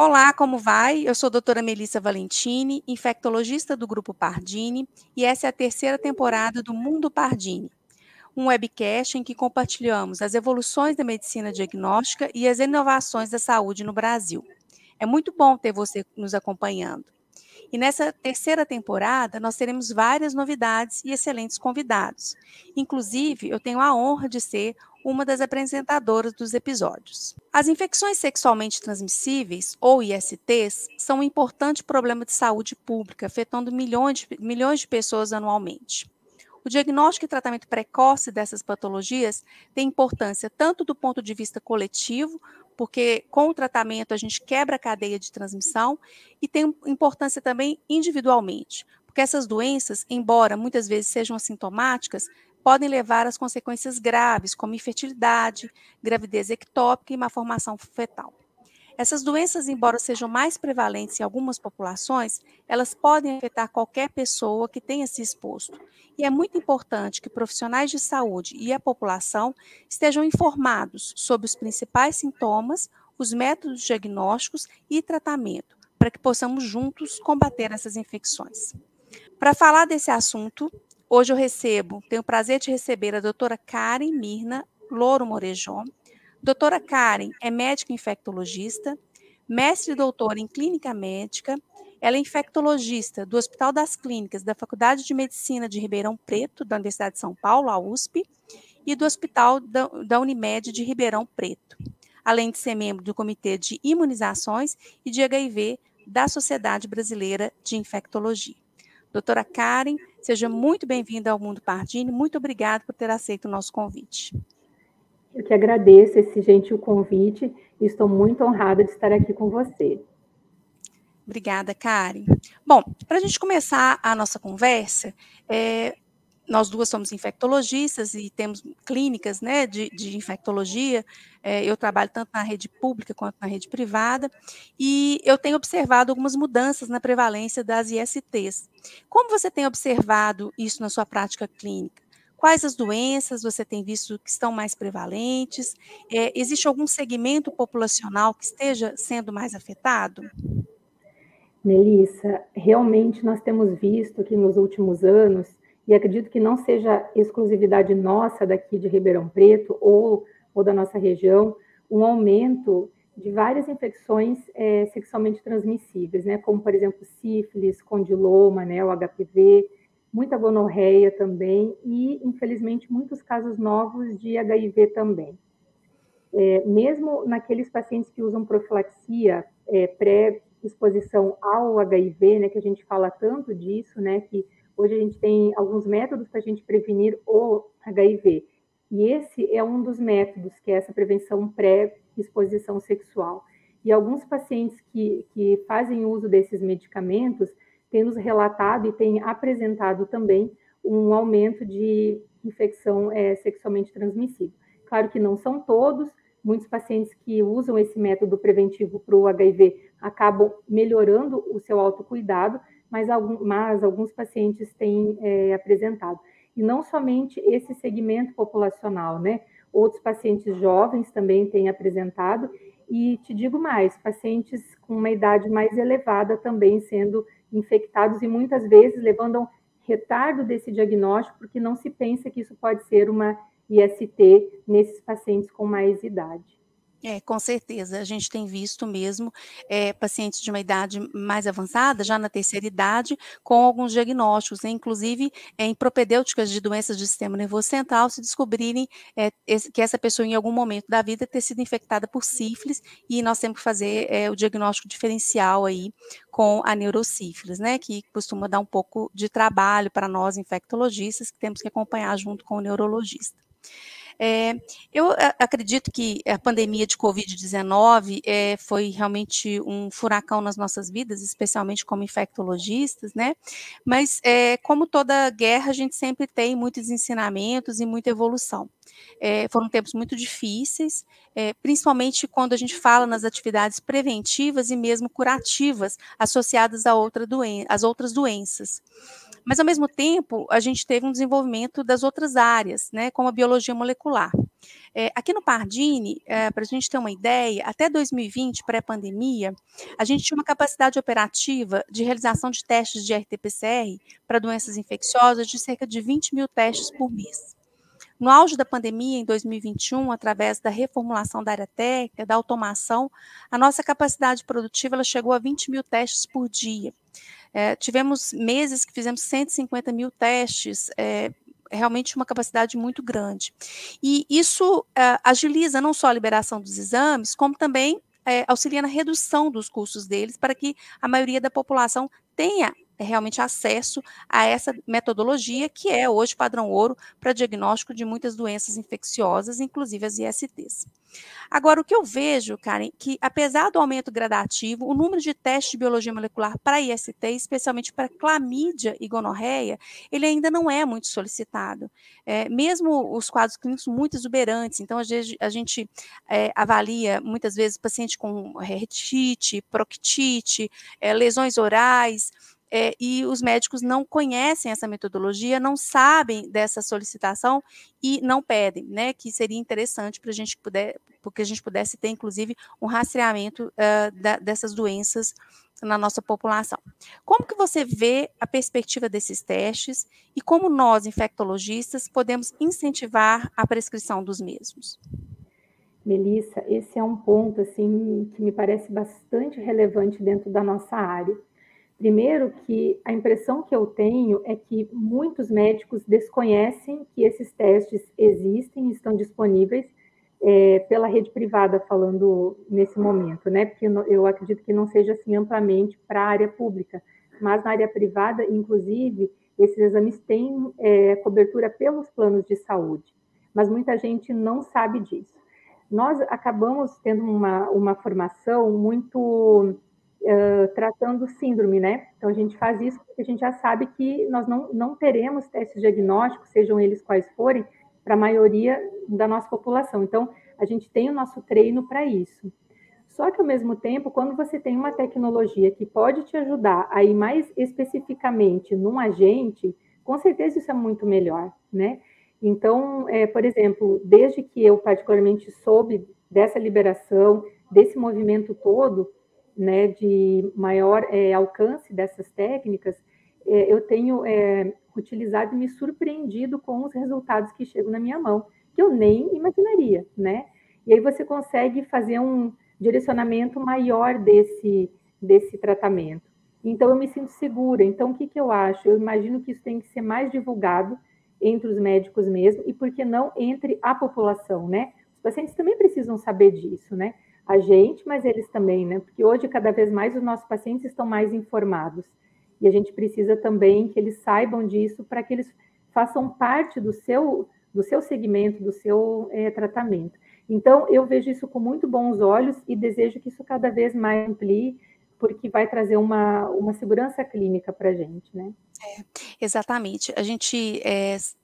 Olá, como vai? Eu sou a doutora Melissa Valentini, infectologista do Grupo Pardini, e essa é a terceira temporada do Mundo Pardini, um webcast em que compartilhamos as evoluções da medicina diagnóstica e as inovações da saúde no Brasil. É muito bom ter você nos acompanhando. E nessa terceira temporada, nós teremos várias novidades e excelentes convidados. Inclusive, eu tenho a honra de ser uma das apresentadoras dos episódios. As infecções sexualmente transmissíveis, ou ISTs, são um importante problema de saúde pública, afetando milhões de pessoas anualmente. O diagnóstico e tratamento precoce dessas patologias tem importância tanto do ponto de vista coletivo, porque com o tratamento a gente quebra a cadeia de transmissão, e tem importância também individualmente, porque essas doenças, embora muitas vezes sejam assintomáticas, podem levar às consequências graves, como infertilidade, gravidez ectópica e malformação fetal. Essas doenças, embora sejam mais prevalentes em algumas populações, elas podem afetar qualquer pessoa que tenha se exposto. E é muito importante que profissionais de saúde e a população estejam informados sobre os principais sintomas, os métodos diagnósticos e tratamento, para que possamos juntos combater essas infecções. Para falar desse assunto, hoje eu tenho o prazer de receber a doutora Karen Mirna Louro Morejon. Doutora Karen é médica infectologista, mestre e doutora em clínica médica. Ela é infectologista do Hospital das Clínicas da Faculdade de Medicina de Ribeirão Preto, da Universidade de São Paulo, a USP, e do Hospital da Unimed de Ribeirão Preto, além de ser membro do Comitê de Imunizações e de HIV da Sociedade Brasileira de Infectologia. Doutora Karen, seja muito bem-vinda ao Mundo Pardini. Muito obrigada por ter aceito o nosso convite. Eu que agradeço esse gentil convite e estou muito honrada de estar aqui com você. Obrigada, Karen. Bom, para a gente começar a nossa conversa, nós duas somos infectologistas e temos clínicas, né, de infectologia. Eu trabalho tanto na rede pública quanto na rede privada, e eu tenho observado algumas mudanças na prevalência das ISTs. Como você tem observado isso na sua prática clínica? Quais as doenças você tem visto que estão mais prevalentes? Existe algum segmento populacional que esteja sendo mais afetado? Melissa, realmente nós temos visto que nos últimos anos, e acredito que não seja exclusividade nossa daqui de Ribeirão Preto ou da nossa região, um aumento de várias infecções sexualmente transmissíveis, né? Como, por exemplo, sífilis, condiloma, né? O HPV, muita gonorreia também, e, infelizmente, muitos casos novos de HIV também. Mesmo naqueles pacientes que usam profilaxia pré-exposição ao HIV, né, que a gente fala tanto disso, né, que hoje a gente tem alguns métodos para a gente prevenir o HIV. E esse é um dos métodos, que é essa prevenção pré-exposição sexual. E alguns pacientes que fazem uso desses medicamentos têm nos relatado e têm apresentado também um aumento de infecção sexualmente transmissível. Claro que não são todos, muitos pacientes que usam esse método preventivo para o HIV acabam melhorando o seu autocuidado, mas alguns pacientes têm apresentado. E não somente esse segmento populacional, né? Outros pacientes jovens também têm apresentado, e te digo mais, pacientes com uma idade mais elevada também sendo infectados, e muitas vezes levando a um retardo desse diagnóstico, porque não se pensa que isso pode ser uma IST nesses pacientes com mais idade. Com certeza, a gente tem visto mesmo pacientes de uma idade mais avançada, já na terceira idade, com alguns diagnósticos, né? Inclusive em propedêuticas de doenças do sistema nervoso central, se descobrirem que essa pessoa em algum momento da vida ter sido infectada por sífilis, e nós temos que fazer o diagnóstico diferencial aí com a neurosífilis, né? Que costuma dar um pouco de trabalho para nós infectologistas, que temos que acompanhar junto com o neurologista. Eu acredito que a pandemia de Covid-19 foi realmente um furacão nas nossas vidas, especialmente como infectologistas, né? Mas, como toda guerra, a gente sempre tem muitos ensinamentos e muita evolução. Foram tempos muito difíceis, principalmente quando a gente fala nas atividades preventivas e mesmo curativas associadas às outras doenças. Mas, ao mesmo tempo, a gente teve um desenvolvimento das outras áreas, né, como a biologia molecular. Aqui no Pardini, para a gente ter uma ideia, até 2020, pré-pandemia, a gente tinha uma capacidade operativa de realização de testes de RT-PCR para doenças infecciosas de cerca de 20 mil testes por mês. No auge da pandemia, em 2021, através da reformulação da área técnica, da automação, a nossa capacidade produtiva ela chegou a 20 mil testes por dia. Tivemos meses que fizemos 150 mil testes, realmente uma capacidade muito grande. E isso agiliza não só a liberação dos exames, como também auxilia na redução dos custos deles, para que a maioria da população tenha realmente acesso a essa metodologia, que é hoje padrão ouro para diagnóstico de muitas doenças infecciosas, inclusive as ISTs. Agora, o que eu vejo, Karen, que apesar do aumento gradativo, o número de testes de biologia molecular para IST, especialmente para clamídia e gonorreia, ele ainda não é muito solicitado. Mesmo os quadros clínicos muito exuberantes, então a gente avalia muitas vezes paciente com retite, proctite, lesões orais, e os médicos não conhecem essa metodologia, não sabem dessa solicitação e não pedem, né? Que seria interessante para a gente porque a gente pudesse ter, inclusive, um rastreamento dessas doenças na nossa população. Como que você vê a perspectiva desses testes e como nós, infectologistas, podemos incentivar a prescrição dos mesmos? Melissa, esse é um ponto assim que me parece bastante relevante dentro da nossa área. Primeiro que a impressão que eu tenho é que muitos médicos desconhecem que esses testes existem, estão disponíveis pela rede privada, falando nesse momento, né? Porque eu acredito que não seja assim amplamente para a área pública, mas na área privada, inclusive, esses exames têm cobertura pelos planos de saúde, mas muita gente não sabe disso. Nós acabamos tendo uma formação muito tratando síndrome, né? Então, a gente faz isso porque a gente já sabe que nós não teremos testes diagnósticos, sejam eles quais forem, para a maioria da nossa população. Então, a gente tem o nosso treino para isso. Só que, ao mesmo tempo, quando você tem uma tecnologia que pode te ajudar a ir mais especificamente num agente, com certeza isso é muito melhor, né? Então, por exemplo, desde que eu particularmente soube dessa liberação, desse movimento todo, né, de maior alcance dessas técnicas, eu tenho utilizado e me surpreendido com os resultados que chegam na minha mão, que eu nem imaginaria, né? E aí você consegue fazer um direcionamento maior desse tratamento. Então, eu me sinto segura. Então, o que eu acho? Eu imagino que isso tem que ser mais divulgado entre os médicos mesmo, e por que não entre a população, né? Os pacientes também precisam saber disso, né? A gente, mas eles também, né? Porque hoje, cada vez mais, os nossos pacientes estão mais informados. E a gente precisa também que eles saibam disso para que eles façam parte do seu segmento, do seu tratamento. Então, eu vejo isso com muito bons olhos e desejo que isso cada vez mais amplie, porque vai trazer uma segurança clínica para a gente, né? Exatamente. A gente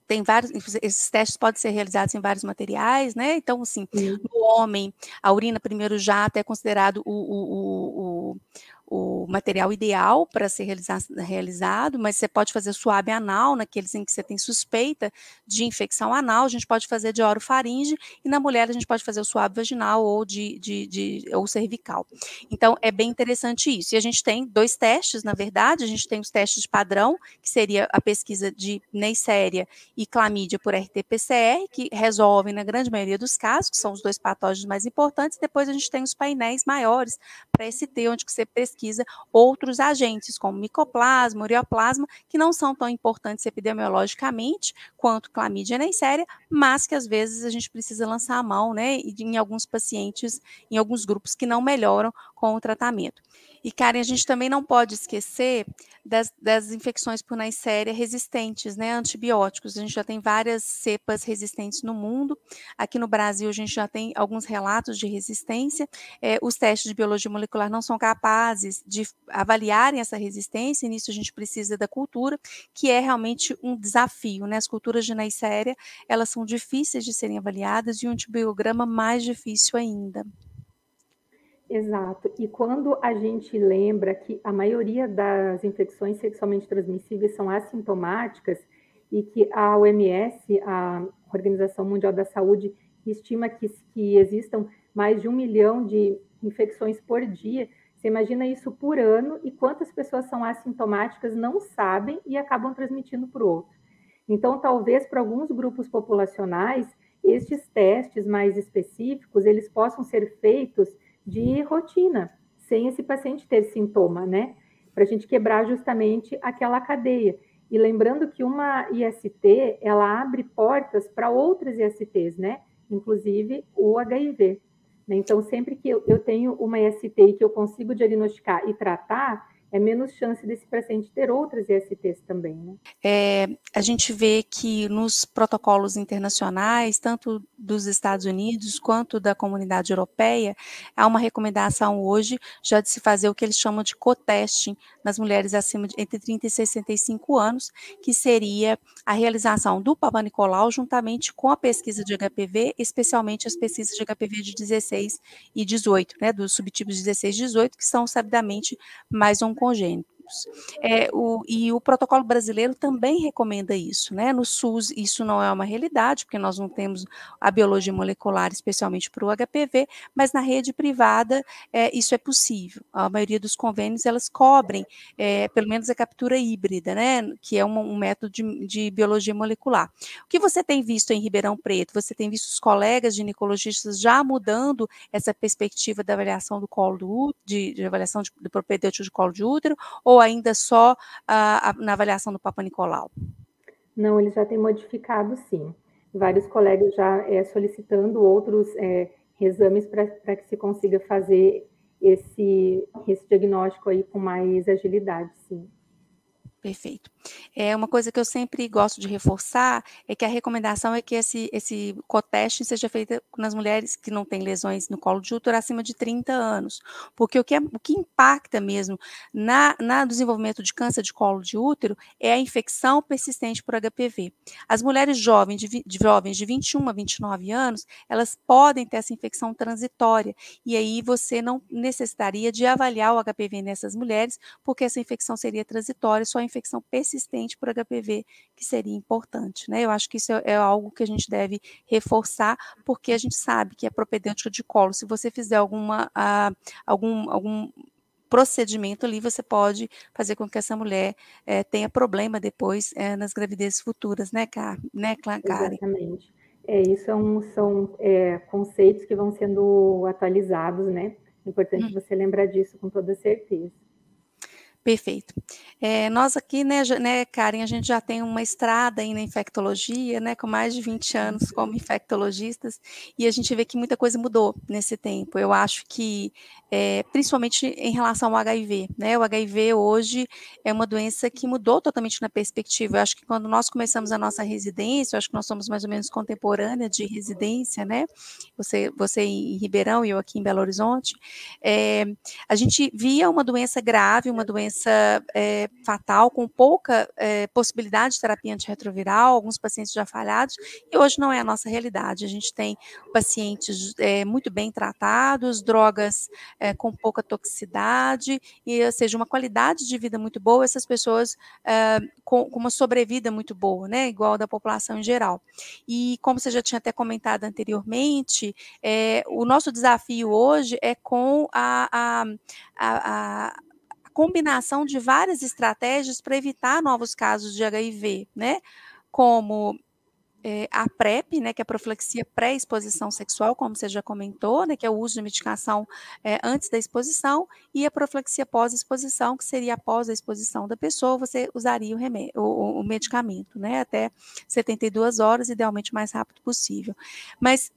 tem vários, esses testes podem ser realizados em vários materiais, né? Então, assim, no homem, a urina primeiro jato é considerado o material ideal para ser realizado, mas você pode fazer suave anal, naqueles em que você tem suspeita de infecção anal, a gente pode fazer de orofaringe, e na mulher a gente pode fazer o suave vaginal ou ou cervical. Então, é bem interessante isso. E a gente tem 2 testes, na verdade, a gente tem os testes de padrão, que seria a pesquisa de Neisseria e clamídia por RT-PCR, que resolvem na grande maioria dos casos, que são os 2 patógenos mais importantes. Depois a gente tem os painéis maiores para ST, onde você pesquisa outros agentes, como micoplasma, ureoplasma, que não são tão importantes epidemiologicamente quanto clamídia e Neisseria, mas que às vezes a gente precisa lançar a mão, né, em alguns pacientes, em alguns grupos que não melhoram com o tratamento. E, Karen, a gente também não pode esquecer das infecções por Neisseria resistentes, né, antibióticos. A gente já tem várias cepas resistentes no mundo. Aqui no Brasil, a gente já tem alguns relatos de resistência. Os testes de biologia molecular não são capazes de avaliarem essa resistência, e nisso a gente precisa da cultura, que é realmente um desafio, né? As culturas de Neisseria, elas são difíceis de serem avaliadas, e um antibiograma mais difícil ainda. Exato. E quando a gente lembra que a maioria das infecções sexualmente transmissíveis são assintomáticas e que a OMS, a Organização Mundial da Saúde, estima que existam mais de 1 milhão de infecções por dia, você imagina isso por ano e quantas pessoas são assintomáticas, não sabem e acabam transmitindo para o outro. Então, talvez para alguns grupos populacionais, estes testes mais específicos, eles possam ser feitos de rotina, sem esse paciente ter sintoma, né? Para a gente quebrar justamente aquela cadeia. E lembrando que uma IST, ela abre portas para outras ISTs, né? Inclusive o HIV. Então, sempre que eu tenho uma IST e que eu consigo diagnosticar e tratar, é menos chance desse paciente ter outras ISTs também, né? A gente vê que nos protocolos internacionais, tanto dos Estados Unidos quanto da comunidade europeia, há uma recomendação hoje já de se fazer o que eles chamam de co-testing nas mulheres acima de entre 30 e 65 anos, que seria a realização do Papa Nicolau juntamente com a pesquisa de HPV, especialmente as pesquisas de HPV de 16 e 18, né, dos subtipos 16 e 18, que são sabidamente mais oncogênicos. E o protocolo brasileiro também recomenda isso, né? No SUS isso não é uma realidade, porque nós não temos a biologia molecular especialmente para o HPV, mas na rede privada isso é possível. A maioria dos convênios elas cobrem pelo menos a captura híbrida, né? Que é um método de biologia molecular. O que você tem visto em Ribeirão Preto? Você tem visto os colegas ginecologistas já mudando essa perspectiva da avaliação do colo do útero, de avaliação do propedêutico de colo de útero, ou ainda só na avaliação do Papa Nicolau? Não, eles já têm modificado, sim. Vários colegas já solicitando outros exames para que se consiga fazer esse diagnóstico aí com mais agilidade, sim. Perfeito. Uma coisa que eu sempre gosto de reforçar é que a recomendação é que esse coteste seja feito nas mulheres que não têm lesões no colo de útero acima de 30 anos, porque o que impacta mesmo no desenvolvimento de câncer de colo de útero é a infecção persistente por HPV. As mulheres jovens de 21 a 29 anos, elas podem ter essa infecção transitória, e aí você não necessitaria de avaliar o HPV nessas mulheres, porque essa infecção seria transitória, só a infecção persistente por HPV que seria importante, né? Eu acho que isso é algo que a gente deve reforçar, porque a gente sabe que é propedêutica de colo. Se você fizer algum procedimento ali, você pode fazer com que essa mulher tenha problema depois nas gravidezes futuras, né, Karen? Exatamente. Isso são conceitos que vão sendo atualizados, né? É importante você lembrar disso com toda certeza. Perfeito. Nós aqui, né, Karen, a gente já tem uma estrada aí na infectologia, né, com mais de 20 anos como infectologistas, e a gente vê que muita coisa mudou nesse tempo. Eu acho que, principalmente em relação ao HIV, né, o HIV hoje é uma doença que mudou totalmente na perspectiva. Eu acho que quando nós começamos a nossa residência, eu acho que nós somos mais ou menos contemporâneas de residência, né, você em Ribeirão e eu aqui em Belo Horizonte, a gente via uma doença grave, uma doença fatal, com pouca possibilidade de terapia antirretroviral, alguns pacientes já falhados, e hoje não é a nossa realidade. A gente tem pacientes muito bem tratados, drogas com pouca toxicidade, ou seja, uma qualidade de vida muito boa, essas pessoas com uma sobrevida muito boa, né, igual da população em geral. E como você já tinha até comentado anteriormente, o nosso desafio hoje é com a combinação de várias estratégias para evitar novos casos de HIV, né? Como a PrEP, né, que é a profilaxia pré-exposição sexual, como você já comentou, né, que é o uso de medicação antes da exposição, e a profilaxia pós-exposição, que seria após a exposição da pessoa, você usaria o medicamento, né, até 72 horas, idealmente o mais rápido possível. Mas,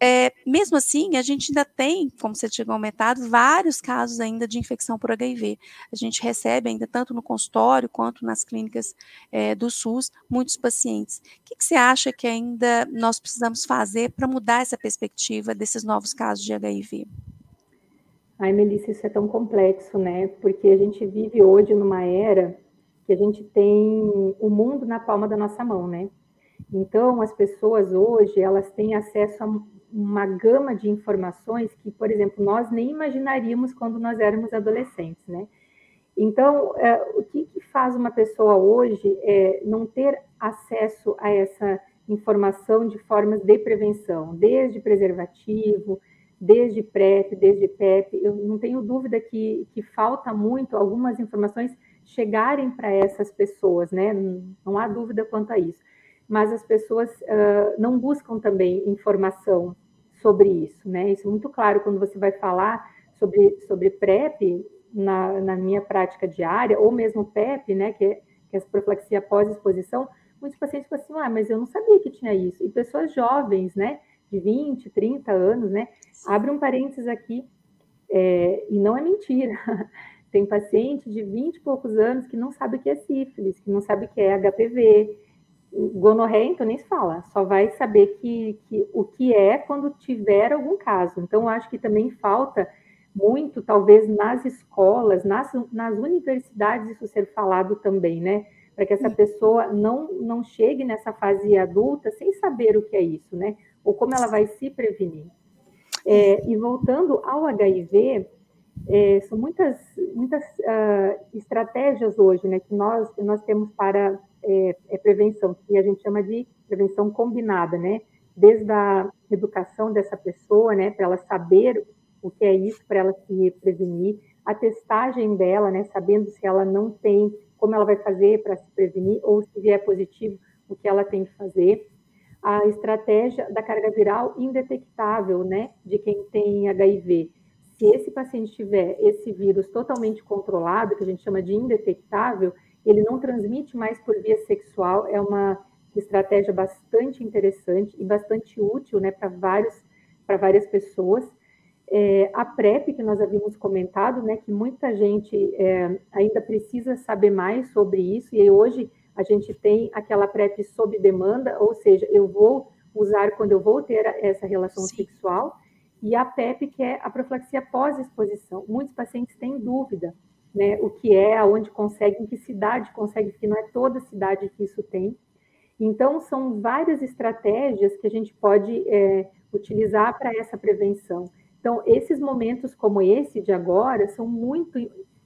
mesmo assim, a gente ainda tem, como você tinha comentado, vários casos ainda de infecção por HIV. A gente recebe ainda, tanto no consultório quanto nas clínicas do SUS, muitos pacientes. O que você acha que ainda nós precisamos fazer para mudar essa perspectiva desses novos casos de HIV? Ai, Melissa, isso é tão complexo, né? Porque a gente vive hoje numa era que a gente tem o mundo na palma da nossa mão, né? Então, as pessoas hoje, elas têm acesso a uma gama de informações que, por exemplo, nós nem imaginaríamos quando nós éramos adolescentes, né? Então, o que faz uma pessoa hoje não ter acesso a essa informação de formas de prevenção, desde preservativo, desde PrEP, desde PEP. Eu não tenho dúvida que falta muito algumas informações chegarem para essas pessoas, né? Não há dúvida quanto a isso. Mas as pessoas não buscam também informação sobre isso, né? Isso é muito claro quando você vai falar sobre PrEP, na minha prática diária, ou mesmo PEP, né, que é a profilaxia pós-exposição, muitos pacientes falam assim, mas eu não sabia que tinha isso. E pessoas jovens, né, de 20, 30 anos, né, abre um parênteses aqui, e não é mentira, tem paciente de 20 e poucos anos que não sabe o que é sífilis, que não sabe o que é HPV, gonorreia, então nem se fala, só vai saber o que é quando tiver algum caso. Então, eu acho que também falta muito, talvez, nas escolas, nas universidades, isso ser falado também, né? Para que essa pessoa não chegue nessa fase adulta sem saber o que é isso, né? Ou como ela vai se prevenir. E voltando ao HIV, são muitas estratégias hoje, né, que nós temos para prevenção, que a gente chama de prevenção combinada, né? Desde a educação dessa pessoa, né, para ela saber o que é isso, para ela se prevenir, a testagem dela, né, sabendo se ela não tem, como ela vai fazer para se prevenir, ou se vier positivo, o que ela tem que fazer. A estratégia da carga viral indetectável, né, de quem tem HIV. Se esse paciente tiver esse vírus totalmente controlado, que a gente chama de indetectável, ele não transmite mais por via sexual, é uma estratégia bastante interessante e bastante útil, né, para várias pessoas. A PrEP, que nós havíamos comentado, né, que muita gente ainda precisa saber mais sobre isso, e hoje a gente tem aquela PrEP sob demanda, ou seja, eu vou usar quando eu vou ter essa relação sexual, e a PEP, que é a profilaxia pós-exposição. Muitos pacientes têm dúvida, né, o que é, aonde consegue, em que cidade consegue, porque não é toda cidade que isso tem. Então, são várias estratégias que a gente pode utilizar para essa prevenção. Então, esses momentos como esse de agora são muito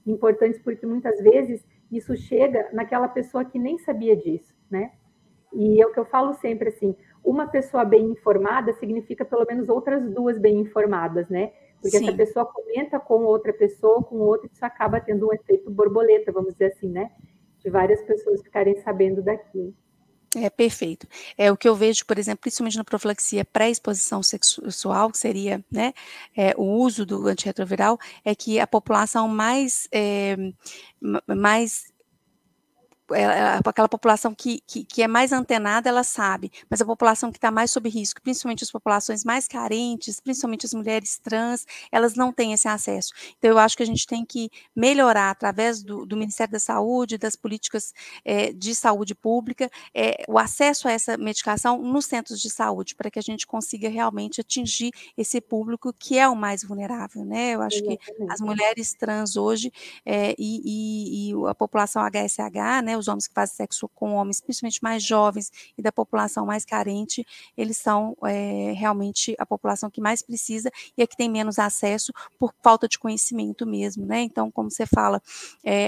importantes, porque muitas vezes isso chega naquela pessoa que nem sabia disso, né? E é o que eu falo sempre, assim, uma pessoa bem informada significa pelo menos outras duas bem informadas, né? Porque essa pessoa comenta com outra pessoa, com outra, e isso acaba tendo um efeito borboleta, vamos dizer assim, né? De várias pessoas ficarem sabendo daquilo. Perfeito. O que eu vejo, por exemplo, principalmente na profilaxia pré-exposição sexual, que seria, né, o uso do antirretroviral, é que a população mais aquela população que é mais antenada, ela sabe, mas a população que está mais sob risco, principalmente as populações mais carentes, principalmente as mulheres trans, elas não têm esse acesso. Então, eu acho que a gente tem que melhorar, através do Ministério da Saúde, das políticas de saúde pública, o acesso a essa medicação nos centros de saúde, para que a gente consiga realmente atingir esse público que é o mais vulnerável, né? Eu acho que as mulheres trans hoje e a população HSH, né, os homens que fazem sexo com homens, principalmente mais jovens, e da população mais carente, eles são realmente a população que mais precisa e a que tem menos acesso por falta de conhecimento mesmo, né? Então, como você fala,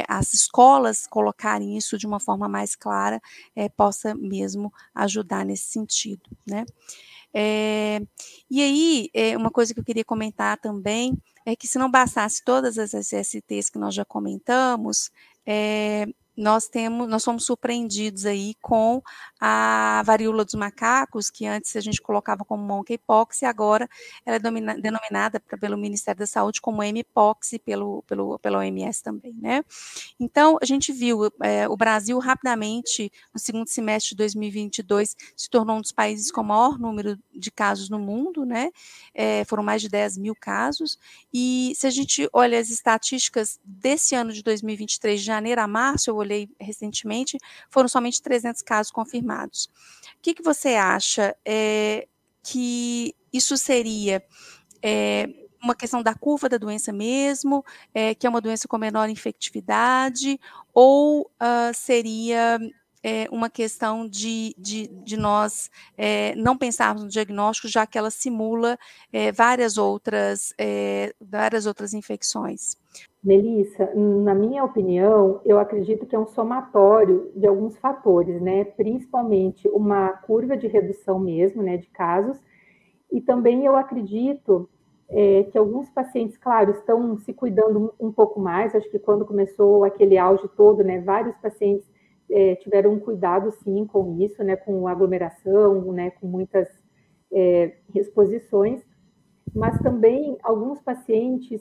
as escolas colocarem isso de uma forma mais clara, possa mesmo ajudar nesse sentido, né? E aí, uma coisa que eu queria comentar também é que, se não bastasse todas as STs que nós já comentamos, nós fomos surpreendidos aí com a varíola dos macacos, que antes a gente colocava como monkeypox, e agora ela é denominada pelo Ministério da Saúde como mpox, pela OMS também, né? Então, a gente viu o Brasil rapidamente, no segundo semestre de 2022, se tornou um dos países com o maior número de casos no mundo, né? Foram mais de 10 mil casos, e se a gente olha as estatísticas desse ano de 2023, de janeiro a março, eu olhei recentemente, foram somente 300 casos confirmados. O que você acha que isso seria uma questão da curva da doença mesmo, que é uma doença com menor infectividade, ou seria uma questão de nós não pensarmos no diagnóstico, já que ela simula várias outras infecções. Melissa, na minha opinião, eu acredito que é um somatório de alguns fatores, né? Principalmente uma curva de redução mesmo, né, de casos, e também eu acredito que alguns pacientes, claro, estão se cuidando um pouco mais. Acho que quando começou aquele auge todo, né, vários pacientes tiveram um cuidado, sim, com isso, né, com aglomeração, né, com muitas exposições, mas também alguns pacientes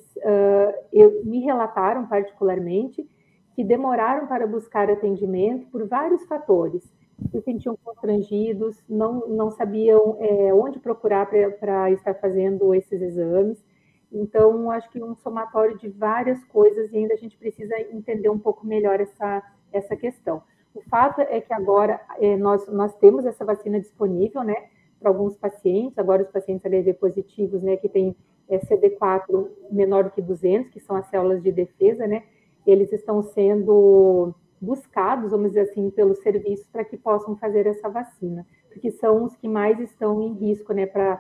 me relataram particularmente que demoraram para buscar atendimento por vários fatores. Se sentiam constrangidos, não sabiam onde procurar para estar fazendo esses exames. Então, acho que um somatório de várias coisas, e ainda a gente precisa entender um pouco melhor essa questão. O fato é que agora nós temos essa vacina disponível, né, para alguns pacientes. Agora os pacientes HIV positivos, né, que têm CD4 menor do que 200, que são as células de defesa, né, eles estão sendo buscados, vamos dizer assim, pelos serviços para que possam fazer essa vacina, porque são os que mais estão em risco, né, para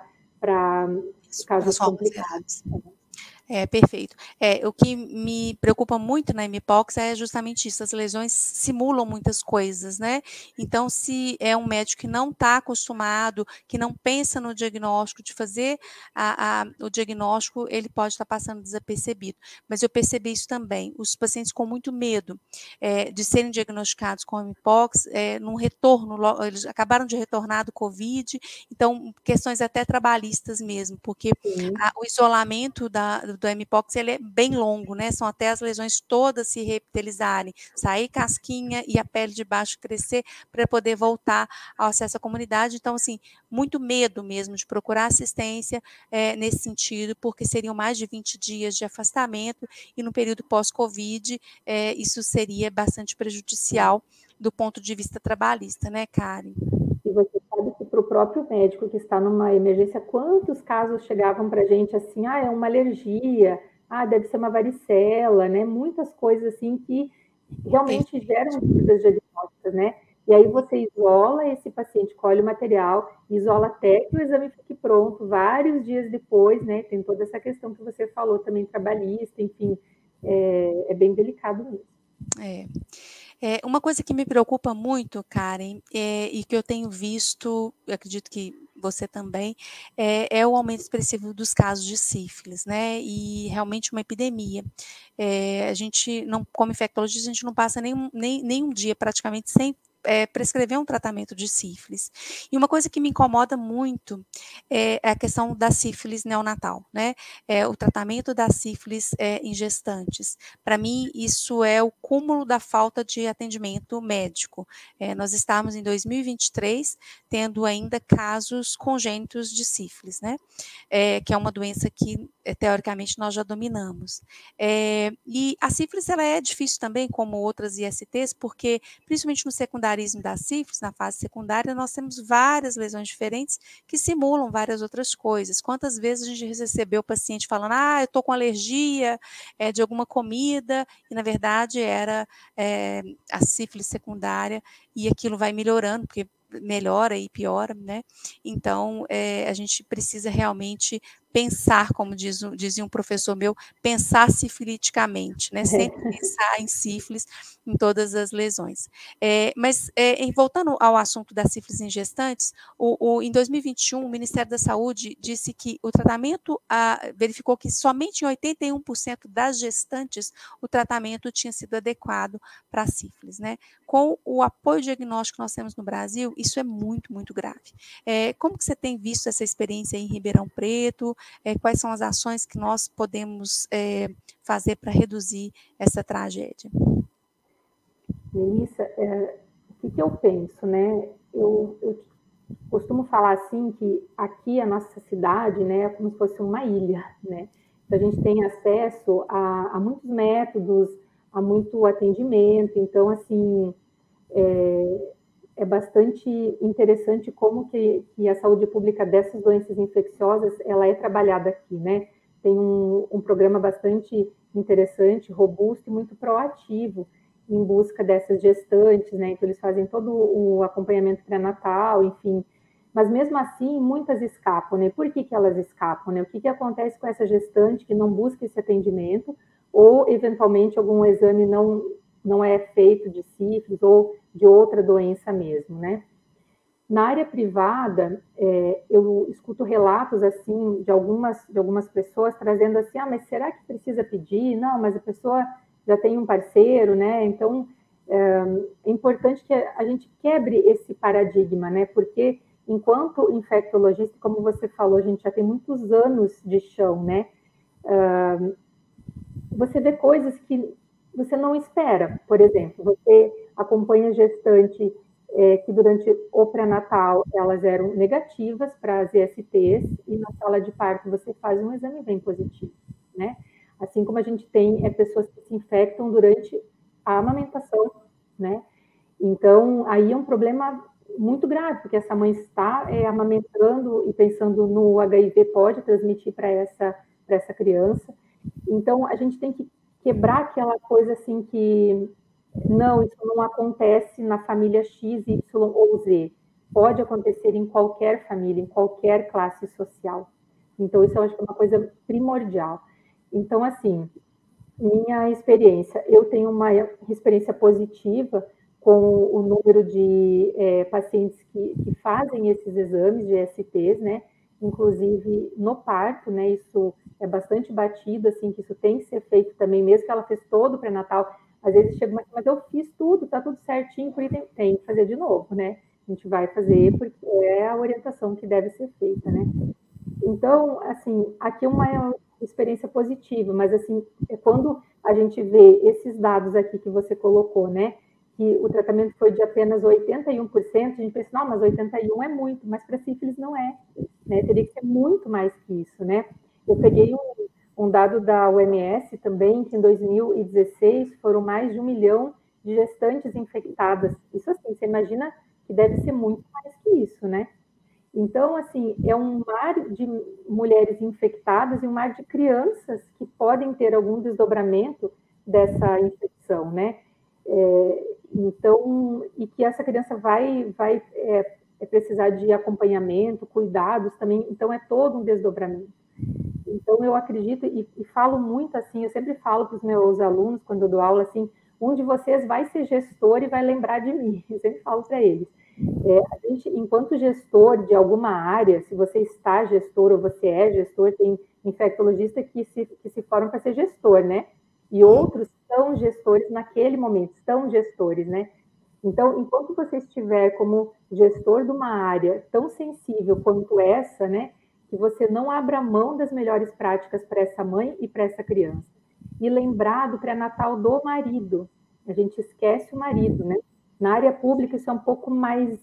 casos complicados. Perfeito. O que me preocupa muito na mpox é justamente isso, as lesões simulam muitas coisas, né? Então, se é um médico que não está acostumado, que não pensa no diagnóstico, de fazer o diagnóstico, ele pode estar passando desapercebido. Mas eu percebi isso também, os pacientes com muito medo de serem diagnosticados com mpox, num retorno, eles acabaram de retornar do Covid, então, questões até trabalhistas mesmo, porque o isolamento do mpox ele é bem longo, né? São até as lesões todas se reepitelizarem, sair casquinha e a pele de baixo crescer para poder voltar ao acesso à comunidade. Então, assim, muito medo mesmo de procurar assistência nesse sentido, porque seriam mais de 20 dias de afastamento e no período pós-Covid isso seria bastante prejudicial do ponto de vista trabalhista, né, Karen? E você sabe que para o próprio médico que está numa emergência, quantos casos chegavam para a gente assim, é uma alergia, deve ser uma varicela, né? Muitas coisas assim que realmente geram dúvidas diagnósticas, né? E aí você isola esse paciente, colhe o material, isola até que o exame fique pronto, vários dias depois, né? Tem toda essa questão que você falou também, trabalhista, enfim, é bem delicado mesmo. Uma coisa que me preocupa muito, Karen, e que eu tenho visto, eu acredito que você também, é o aumento expressivo dos casos de sífilis, né? E realmente uma epidemia. A gente não, como infectologista, a gente não passa nem um dia praticamente sem prescrever um tratamento de sífilis. E uma coisa que me incomoda muito é a questão da sífilis neonatal, né? O tratamento da sífilis em gestantes. Para mim, isso é o cúmulo da falta de atendimento médico. Nós estamos em 2023 tendo ainda casos congênitos de sífilis, né? Que é uma doença que, teoricamente, nós já dominamos. E a sífilis, ela é difícil também, como outras ISTs, porque, principalmente no secundarismo da sífilis, na fase secundária, nós temos várias lesões diferentes que simulam várias outras coisas. Quantas vezes a gente recebeu o paciente falando, eu estou com alergia de alguma comida, e na verdade era a sífilis secundária, e aquilo vai melhorando, porque melhora e piora, né? Então, a gente precisa realmente pensar, como dizia um professor meu, pensar sifiliticamente, né? Sempre pensar em sífilis em todas as lesões. Mas, voltando ao assunto da sífilis em gestantes, em 2021, o Ministério da Saúde disse que o tratamento, verificou que somente em 81% das gestantes o tratamento tinha sido adequado para a sífilis, né? Com o apoio diagnóstico que nós temos no Brasil, isso é muito, muito grave. Como que você tem visto essa experiência em Ribeirão Preto? Quais são as ações que nós podemos fazer para reduzir essa tragédia? Melissa, o que eu penso, né? Eu costumo falar assim que aqui a nossa cidade, né, é como se fosse uma ilha, né? Então, a gente tem acesso a muitos métodos, a muito atendimento. Então, assim, é bastante interessante como que a saúde pública dessas doenças infecciosas, ela é trabalhada aqui, né? Tem um programa bastante interessante, robusto e muito proativo. em busca dessas gestantes, né? Então, eles fazem todo o acompanhamento pré-natal, enfim. Mas, mesmo assim, muitas escapam, né? Por que elas escapam, né? O que acontece com essa gestante que não busca esse atendimento ou, eventualmente, algum exame não é feito de sífilis ou de outra doença mesmo, né? Na área privada, eu escuto relatos assim de algumas pessoas trazendo assim, mas será que precisa pedir? Não, mas a pessoa já tem um parceiro, né? Então é importante que a gente quebre esse paradigma, né? Porque enquanto infectologista, como você falou, a gente já tem muitos anos de chão, né? Você vê coisas que você não espera. Por exemplo, você acompanha gestante que durante o pré-natal elas eram negativas para as ISTs e na sala de parto você faz um exame bem positivo, né? Assim como a gente tem pessoas que se infectam durante a amamentação, né? Então, aí é um problema muito grave, porque essa mãe está amamentando e pensando no HIV, pode transmitir para essa criança. Então, a gente tem que quebrar aquela coisa assim que não, isso não acontece na família X, Y ou Z. Pode acontecer em qualquer família, em qualquer classe social. Então, isso eu acho que é uma coisa primordial. Então, assim, minha experiência, eu tenho uma experiência positiva com o número de pacientes que fazem esses exames de STs, né? Inclusive no parto, né? Isso é bastante batido, assim, que isso tem que ser feito também, mesmo que ela fez todo o pré-natal. Às vezes chega uma, mas eu fiz tudo, tá tudo certinho, por isso tem que fazer de novo, né? A gente vai fazer porque é a orientação que deve ser feita, né? Então, assim, aqui é uma experiência positiva, mas assim, quando a gente vê esses dados aqui que você colocou, né, que o tratamento foi de apenas 81%, a gente pensa, não, mas 81 é muito, mas para sífilis não é, né, teria que ser muito mais que isso, né. Eu peguei um dado da OMS também, que em 2016 foram mais de 1 milhão de gestantes infectadas. Isso assim, você imagina que deve ser muito mais que isso, né. Então, assim, é um mar de mulheres infectadas e um mar de crianças que podem ter algum desdobramento dessa infecção, né? Então, e que essa criança vai precisar de acompanhamento, cuidados também, então é todo um desdobramento. Então, eu acredito e falo muito assim, eu sempre falo para os meus alunos, quando eu dou aula, assim, um de vocês vai ser gestor e vai lembrar de mim, eu sempre falo para eles. A gente, enquanto gestor de alguma área, se você está gestor ou você é gestor, tem infectologista que se formam para ser gestor, né? E outros são gestores naquele momento, são gestores, né? Então, enquanto você estiver como gestor de uma área tão sensível quanto essa, né? Que você não abra mão das melhores práticas para essa mãe e para essa criança. E lembrar do pré-natal do marido. A gente esquece o marido, né? Na área pública isso é um pouco mais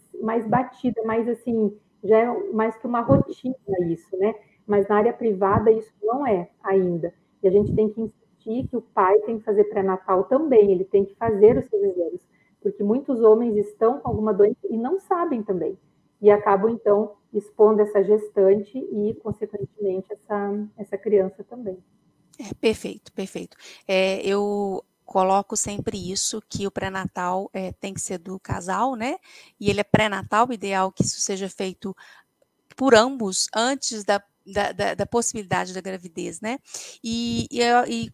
batida, mais assim, já é mais que uma rotina isso, né? Mas na área privada isso não é ainda. E a gente tem que insistir que o pai tem que fazer pré-natal também, ele tem que fazer os seus exames, porque muitos homens estão com alguma doença e não sabem também. E acabam, então, expondo essa gestante e, consequentemente, essa criança também. Perfeito, perfeito. Eu coloco sempre isso, que o pré-natal tem que ser do casal, né? E ele é pré-natal, ideal que isso seja feito por ambos antes da possibilidade da gravidez, né? E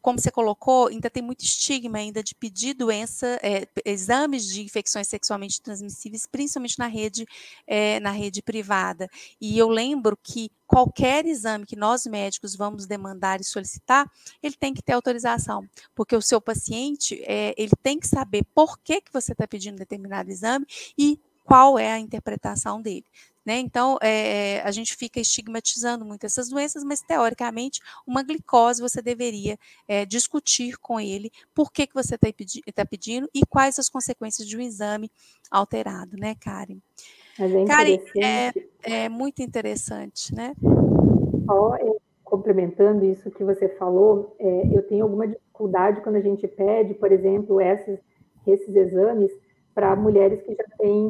como você colocou, ainda tem muito estigma ainda de pedir exames de infecções sexualmente transmissíveis, principalmente na rede privada. E eu lembro que qualquer exame que nós médicos vamos demandar e solicitar, ele tem que ter autorização, porque o seu paciente, ele tem que saber por que você está pedindo determinado exame e qual é a interpretação dele. Né? Então, a gente fica estigmatizando muito essas doenças, mas, teoricamente, uma glicose você deveria discutir com ele por que você está pedindo e quais as consequências de um exame alterado, né, Karen? Mas é Karen, interessante. é muito interessante, né? Só complementando isso que você falou, eu tenho alguma dificuldade quando a gente pede, por exemplo, esses exames para mulheres que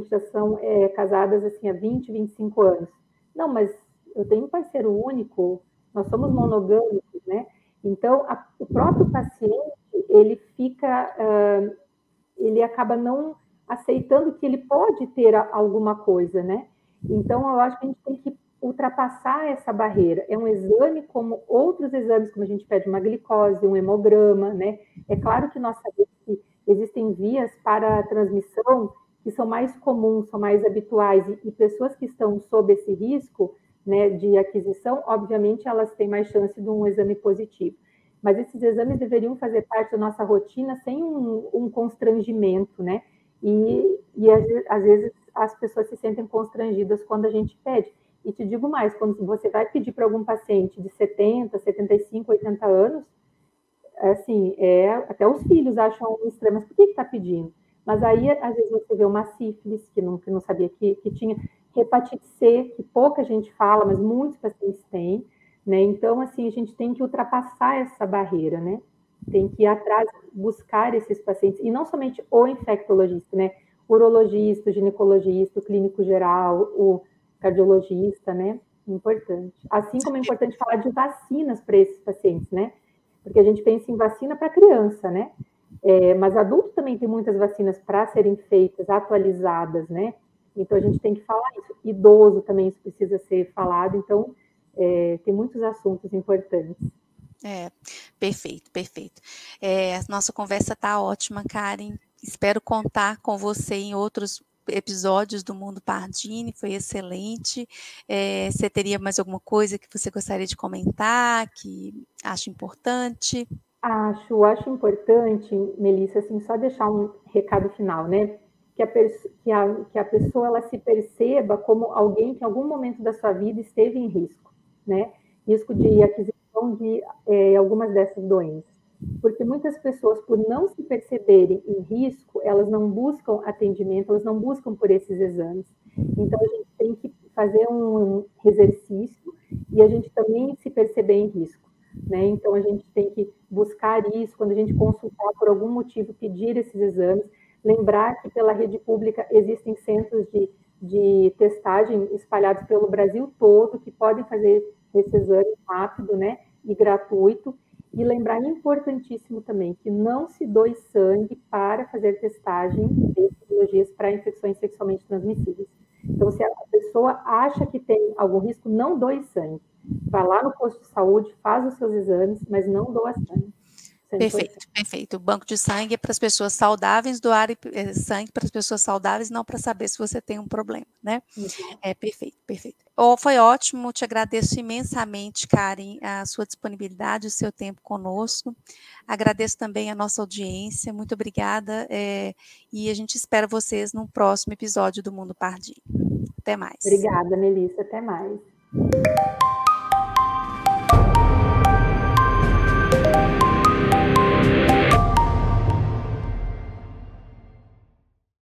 já são casadas assim há 20, 25 anos. Não, mas eu tenho um parceiro único, nós somos monogâmicos, né? Então, o próprio paciente, ele fica ele acaba não aceitando que ele pode ter alguma coisa, né? Então, eu acho que a gente tem que ultrapassar essa barreira. É um exame como outros exames, como a gente pede uma glicose, um hemograma, né? É claro que nós sabemos que existem vias para a transmissão que são mais comuns, são mais habituais, e pessoas que estão sob esse risco, né, de aquisição, obviamente elas têm mais chance de um exame positivo. Mas esses exames deveriam fazer parte da nossa rotina sem um constrangimento, né? E às vezes as pessoas se sentem constrangidas quando a gente pede. E te digo mais, quando você vai pedir para algum paciente de 70, 75, 80 anos, assim, até os filhos acham estranho, mas por que está pedindo? Mas aí, às vezes, você vê uma sífilis, que não sabia que tinha, hepatite C, que pouca gente fala, mas muitos pacientes têm, né? Então, assim, a gente tem que ultrapassar essa barreira, né? Tem que ir atrás, buscar esses pacientes, e não somente o infectologista, né? O urologista, o ginecologista, o clínico geral, o cardiologista, né? Importante. Assim como é importante falar de vacinas para esses pacientes, né? Porque a gente pensa em vacina para criança, né? Mas adulto também tem muitas vacinas para serem feitas, atualizadas, né? Então a gente tem que falar isso. Idoso também isso precisa ser falado. Então tem muitos assuntos importantes. Perfeito, perfeito. A nossa conversa está ótima, Karen. Espero contar com você em outros episódios do Mundo Pardini, foi excelente. Você teria mais alguma coisa que você gostaria de comentar, que acha importante? Acho importante, Melissa, assim, só deixar um recado final, né? Que a pessoa ela se perceba como alguém que em algum momento da sua vida esteve em risco, né? Risco de aquisição de algumas dessas doenças. Porque muitas pessoas, por não se perceberem em risco, elas não buscam atendimento, elas não buscam por esses exames. Então, a gente tem que fazer um exercício e a gente também se perceber em risco, né? Então, a gente tem que buscar isso, quando a gente consultar por algum motivo, pedir esses exames, lembrar que pela rede pública existem centros de testagem espalhados pelo Brasil todo, que podem fazer esse exame rápido, né, e gratuito, e lembrar, importantíssimo também, que não se doe sangue para fazer testagem de patologias para infecções sexualmente transmissíveis. Então, se a pessoa acha que tem algum risco, não doe sangue. Vai lá no posto de saúde, faz os seus exames, mas não doa sangue. Perfeito, perfeito. O banco de sangue é para as pessoas saudáveis, doar sangue para as pessoas saudáveis, não para saber se você tem um problema, né? Perfeito, perfeito. Foi ótimo, te agradeço imensamente, Karen, a sua disponibilidade, o seu tempo conosco. Agradeço também a nossa audiência, muito obrigada, e a gente espera vocês no próximo episódio do Mundo Pardini. Até mais. Obrigada, Melissa, até mais.